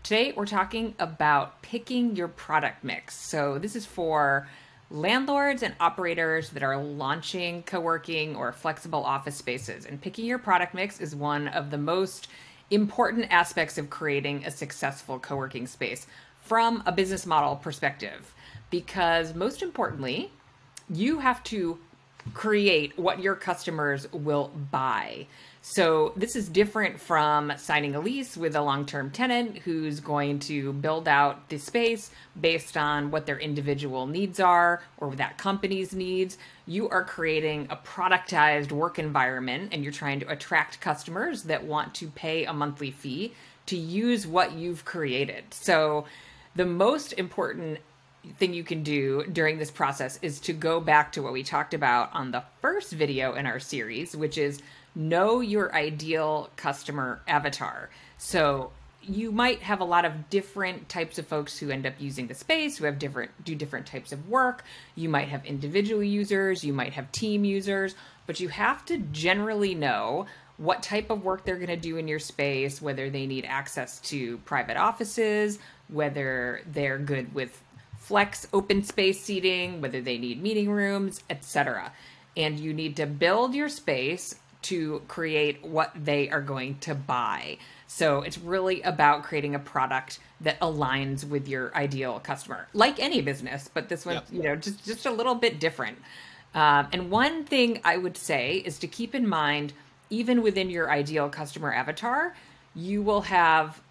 Today we're talking about picking your product mix. So this is for landlords and operators that are launching co-working or flexible office spaces. And picking your product mix is one of the most important aspects of creating a successful co-working space from a business model perspective. Because most importantly, you have to create what your customers will buy. So this is different from signing a lease with a long-term tenant who's going to build out the space based on what their individual needs are or that company's needs. You are creating a productized work environment and you're trying to attract customers that want to pay a monthly fee to use what you've created. So the most important thing you can do during this process is to go back to what we talked about on the first video in our series, which is know your ideal customer avatar. So you might have a lot of different types of folks who end up using the space, who have do different types of work. You might have individual users, you might have team users, but you have to generally know what type of work they're going to do in your space, whether they need access to private offices, whether they're good with flex open space seating, whether they need meeting rooms, etc. And you need to build your space to create what they are going to buy. So it's really about creating a product that aligns with your ideal customer, like any business, but this one, just a little bit different. And one thing I would say is to keep in mind, even within your ideal customer avatar, you will have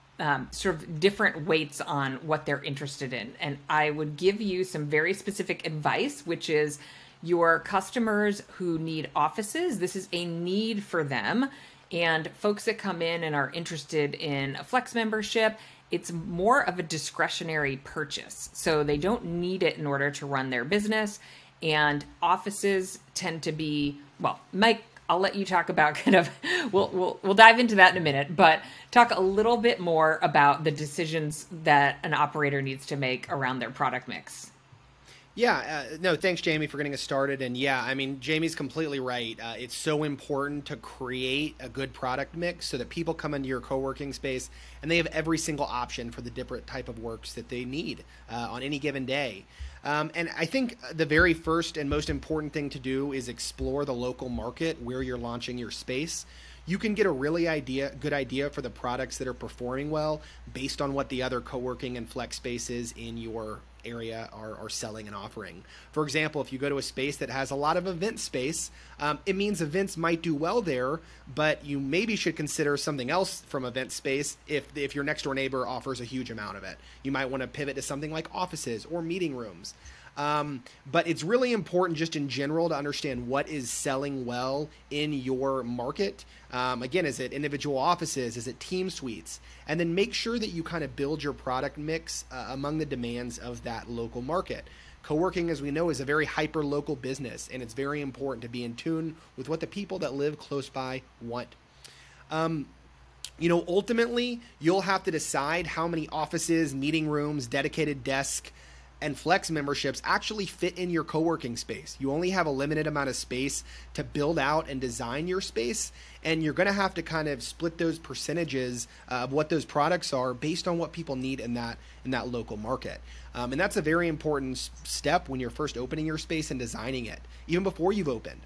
sort of different weights on what they're interested in. And I would give you some very specific advice, which is your customers who need offices. This is a need for them. And folks that come in and are interested in a Flex membership, it's more of a discretionary purchase. So they don't need it in order to run their business. And offices tend to be, well, Mike, I'll let you talk about we'll dive into that in a minute, but talk a little bit more about the decisions that an operator needs to make around their product mix. Yeah, no, thanks, Jamie, for getting us started. And yeah, I mean, Jamie's completely right. It's so important to create a good product mix so that people come into your co-working space and they have every single option for the different type of works that they need on any given day. And I think the very first and most important thing to do is explore the local market where you're launching your space. You can get a really good idea for the products that are performing well based on what the other co-working and flex spaces in your area are selling and offering. For example, if you go to a space that has a lot of event space, it means events might do well there, but you maybe should consider something else from event space if your next door neighbor offers a huge amount of it. You might want to pivot to something like offices or meeting rooms. But it's really important just in general to understand what is selling well in your market. Again, is it individual offices? Is it team suites? And then make sure that you kind of build your product mix among the demands of that local market. Co-working, as we know, is a very hyper-local business, and it's very important to be in tune with what the people that live close by want. Ultimately, you'll have to decide how many offices, meeting rooms, dedicated desks, and flex memberships actually fit in your co-working space. You only have a limited amount of space to build out and design your space, and you're going to have to kind of split those percentages of what those products are based on what people need in that local market. And that's a very important step when you're first opening your space and designing it, even before you've opened.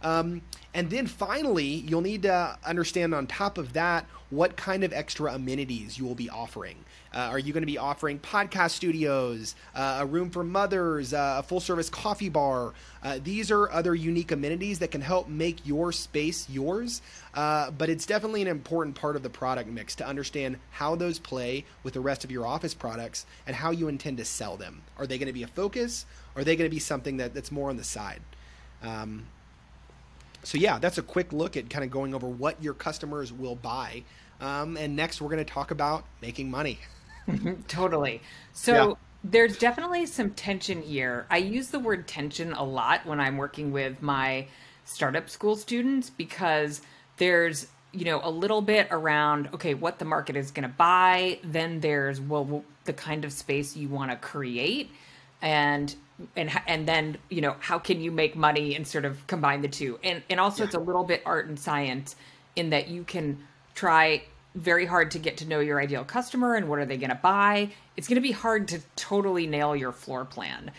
And then finally, you'll need to understand on top of that what kind of extra amenities you will be offering. Are you going to be offering podcast studios, a room for mothers, a full service coffee bar? These are other unique amenities that can help make your space yours. But it's definitely an important part of the product mix to understand how those play with the rest of your office products and how you intend to sell them. Are they going to be a focus? Or are they going to be something that's more on the side? So yeah, that's a quick look at kind of going over what your customers will buy. And next, we're going to talk about making money. Totally. So there's definitely some tension here. I use the word tension a lot when I'm working with my startup school students because there's, a little bit around, okay, what the market is going to buy. Then there's, the kind of space you want to create. And then, how can you make money and sort of combine the two? And also it's a little bit art and science in that you can try very hard to get to know your ideal customer and what are they going to buy. It's going to be hard to totally nail your floor plan,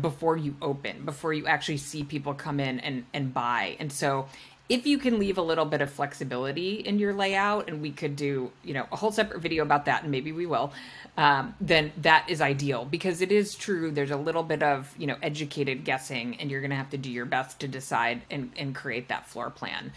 before you open, before you actually see people come in and buy. And so if you can leave a little bit of flexibility in your layout, and we could do, a whole separate video about that, and maybe we will, then that is ideal, because it is true. There's a little bit of, educated guessing, and you're going to have to do your best to decide and create that floor plan.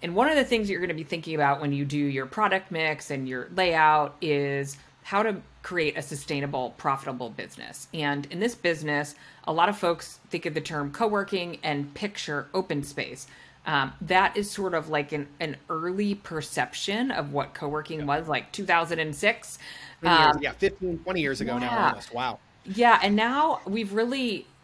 And one of the things you're going to be thinking about when you do your product mix and your layout is how to create a sustainable, profitable business. And in this business, a lot of folks think of the term co-working and picture open space. That is sort of like an early perception of what co-working was, like 2006. 15, 20 years ago now almost. Wow. Yeah, and now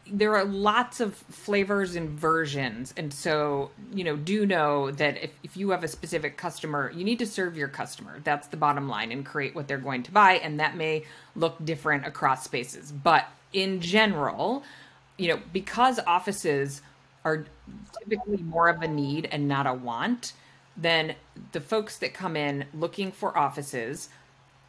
there are lots of flavors and versions. And so, do know that if you have a specific customer, you need to serve your customer. That's the bottom line, and create what they're going to buy. And that may look different across spaces. But in general, because offices are typically more of a need and not a want, then the folks that come in looking for offices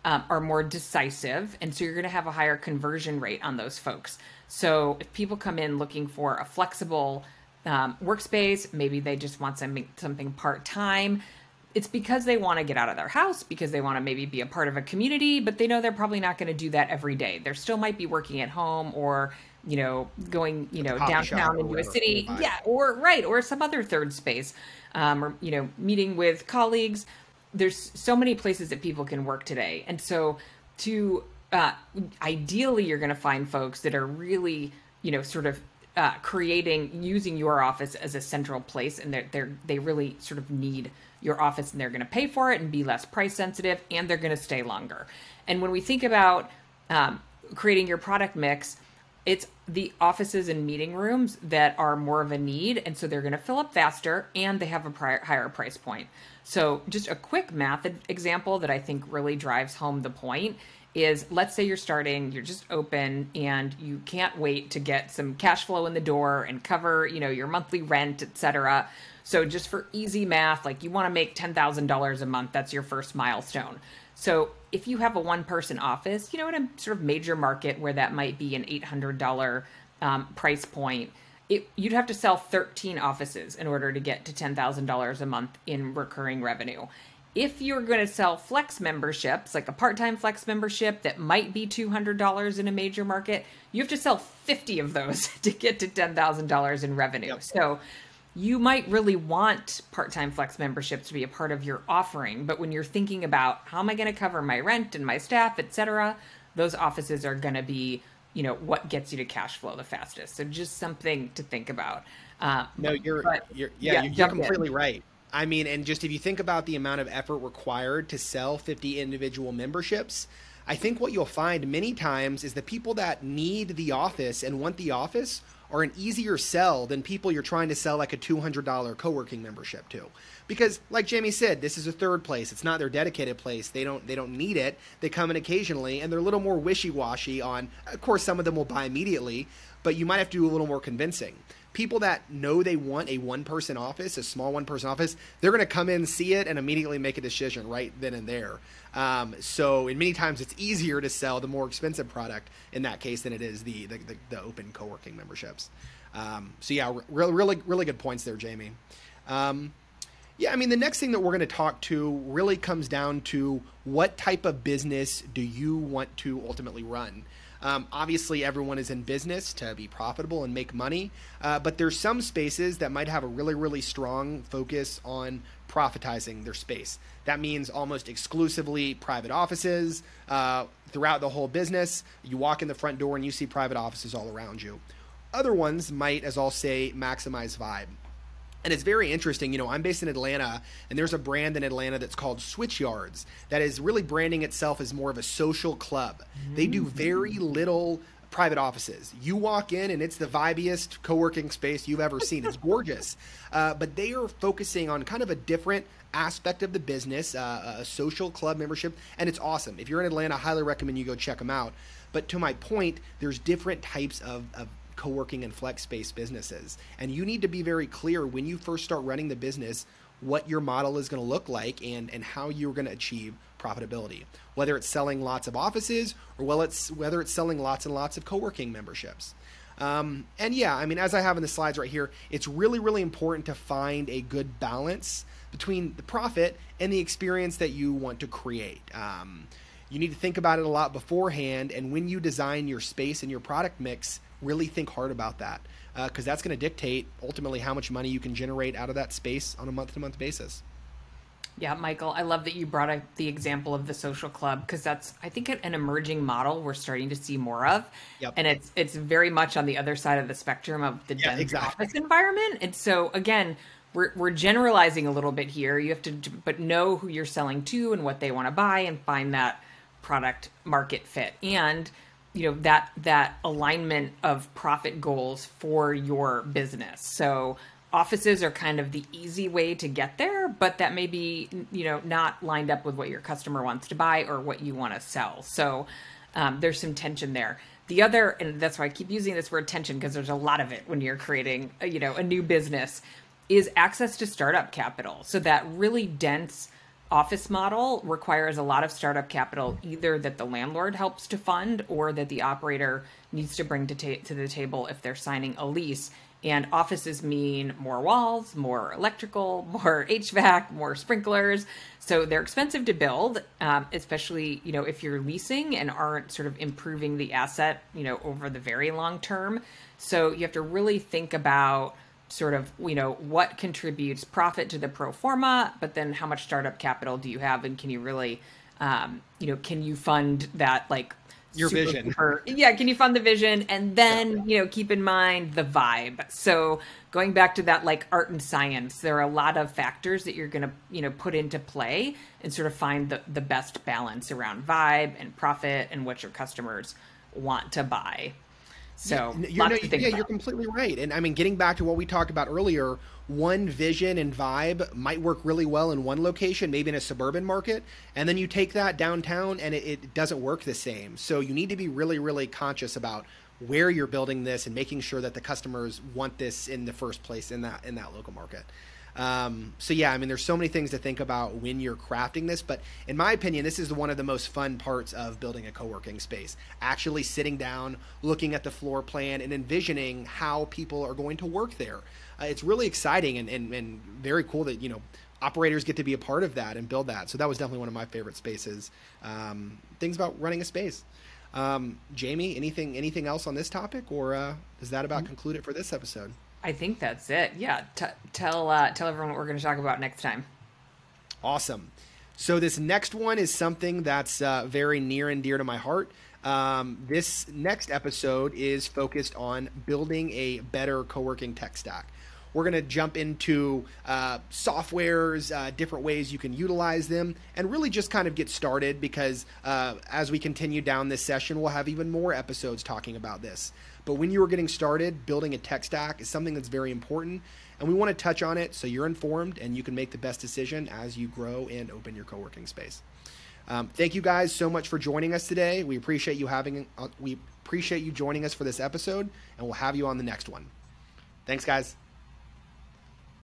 are more decisive. And so you're going to have a higher conversion rate on those folks. So if people come in looking for a flexible workspace, maybe they just want something part-time, it's because they want to get out of their house, because they want to maybe be a part of a community, but they know they're probably not going to do that every day. They still might be working at home, or going, downtown into a city. Yeah. Or some other third space, or, meeting with colleagues. There's so many places that people can work today. And so ideally you're going to find folks that are really, sort of using your office as a central place, and they really sort of need your office, and they're going to pay for it and be less price sensitive, and they're going to stay longer. And when we think about creating your product mix, it's the offices and meeting rooms that are more of a need. And so they're going to fill up faster, and they have a higher price point. So just a quick math example that I think really drives home the point is, let's say you're just open, and you can't wait to get some cash flow in the door and cover, your monthly rent, etc. So just for easy math, like you want to make $10,000 a month. That's your first milestone. So if you have a one-person office, in a sort of major market where that might be an $800 price point, you'd have to sell 13 offices in order to get to $10,000 a month in recurring revenue. If you're going to sell flex memberships, like a part-time flex membership that might be $200 in a major market, you have to sell 50 of those to get to $10,000 in revenue. Yep. So you might really want part-time flex memberships to be a part of your offering. But when you're thinking about how am I going to cover my rent and my staff, et cetera, those offices are going to be, what gets you to cash flow the fastest. So just something to think about. You're completely right. I mean, and just if you think about the amount of effort required to sell 50 individual memberships, I think what you'll find many times is the people that need the office and want the office are an easier sell than people you're trying to sell like a $200 co-working membership to. Because like Jamie said, this is a third place. It's not their dedicated place. They don't need it. They come in occasionally, and they're a little more wishy-washy on, of course, some of them will buy immediately, but you might have to do a little more convincing. People that know they want a one-person office, a small one-person office, they're going to come in, see it, and immediately make a decision right then and there. So in many times it's easier to sell the more expensive product in that case than it is the open co-working memberships. So yeah, really good points there, Jamie. Yeah, I mean, the next thing that we're going to talk to really comes down to what type of business do you want to ultimately run? Obviously, everyone is in business to be profitable and make money, but there's some spaces that might have a really strong focus on profitizing their space. That means almost exclusively private offices throughout the whole business. You walk in the front door and you see private offices all around you. Other ones might, as I'll say, maximize vibe. And it's very interesting. I'm based in Atlanta, and there's a brand in Atlanta that's called Switchyards that is really branding itself as more of a social club. They do very little private offices. You walk in, and it's the vibiest co-working space you've ever seen. It's gorgeous. But they are focusing on kind of a different aspect of the business, a social club membership, and it's awesome. If you're in Atlanta, I highly recommend you go check them out. But to my point, there's different types of co-working and flex space businesses. And you need to be very clear when you first start running the business, what your model is going to look like and how you're going to achieve profitability, whether it's selling lots of offices or whether it's selling lots and lots of co-working memberships. And yeah, I mean, as I have in the slides right here, it's really, really important to find a good balance between the profit and the experience that you want to create. You need to think about it a lot beforehand, and when you design your space and your product mix, really think hard about that, because that's going to dictate ultimately how much money you can generate out of that space on a month-to-month basis. Yeah, Michael, I love that you brought up the example of the social club, because that's, I think, an emerging model we're starting to see more of. Yep. And it's very much on the other side of the spectrum of the dense exactly. office environment. And so, again, we're generalizing a little bit here. You have to, but know who you're selling to and what they want to buy, and find that product market fit, and that alignment of profit goals for your business. So offices are kind of the easy way to get there, but that may be not lined up with what your customer wants to buy or what you want to sell. So there's some tension there. The other, and that's why I keep using this word tension, because there's a lot of it when you're creating a new business, is access to startup capital. So that really dense office model requires a lot of startup capital, either that the landlord helps to fund or that the operator needs to bring to the table if they're signing a lease. And offices mean more walls, more electrical, more HVAC, more sprinklers. So they're expensive to build, especially if you're leasing and aren't sort of improving the asset over the very long term. So you have to really think about sort of, what contributes profit to the pro forma, but then how much startup capital do you have, and can you really, can you fund that, like, your vision? Can you fund the vision? And then, keep in mind the vibe. So going back to that, like, art and science, there are a lot of factors that you're going to, put into play and sort of find the best balance around vibe and profit and what your customers want to buy. So you're completely right. And I mean, getting back to what we talked about earlier, one vision and vibe might work really well in one location, maybe in a suburban market, and then you take that downtown and it doesn't work the same. So you need to be really, really conscious about where you're building this and making sure that the customers want this in the first place in that local market. So yeah, I mean, there's so many things to think about when you're crafting this, but in my opinion, this is one of the most fun parts of building a co-working space, actually sitting down, looking at the floor plan and envisioning how people are going to work there. It's really exciting and very cool that, operators get to be a part of that and build that. So that was definitely one of my favorite spaces. Things about running a space. Jamie, anything else on this topic, or does that about conclude it for this episode? I think that's it. Yeah. Tell everyone what we're going to talk about next time. Awesome. So this next one is something that's very near and dear to my heart. This next episode is focused on building a better co-working tech stack. We're going to jump into softwares, different ways you can utilize them, and really just kind of get started, because as we continue down this session, we'll have even more episodes talking about this. But when you are getting started, building a tech stack is something that's very important, and we want to touch on it so you're informed and you can make the best decision as you grow and open your co-working space. Thank you guys so much for joining us today. We appreciate you joining us for this episode, and we'll have you on the next one. Thanks, guys.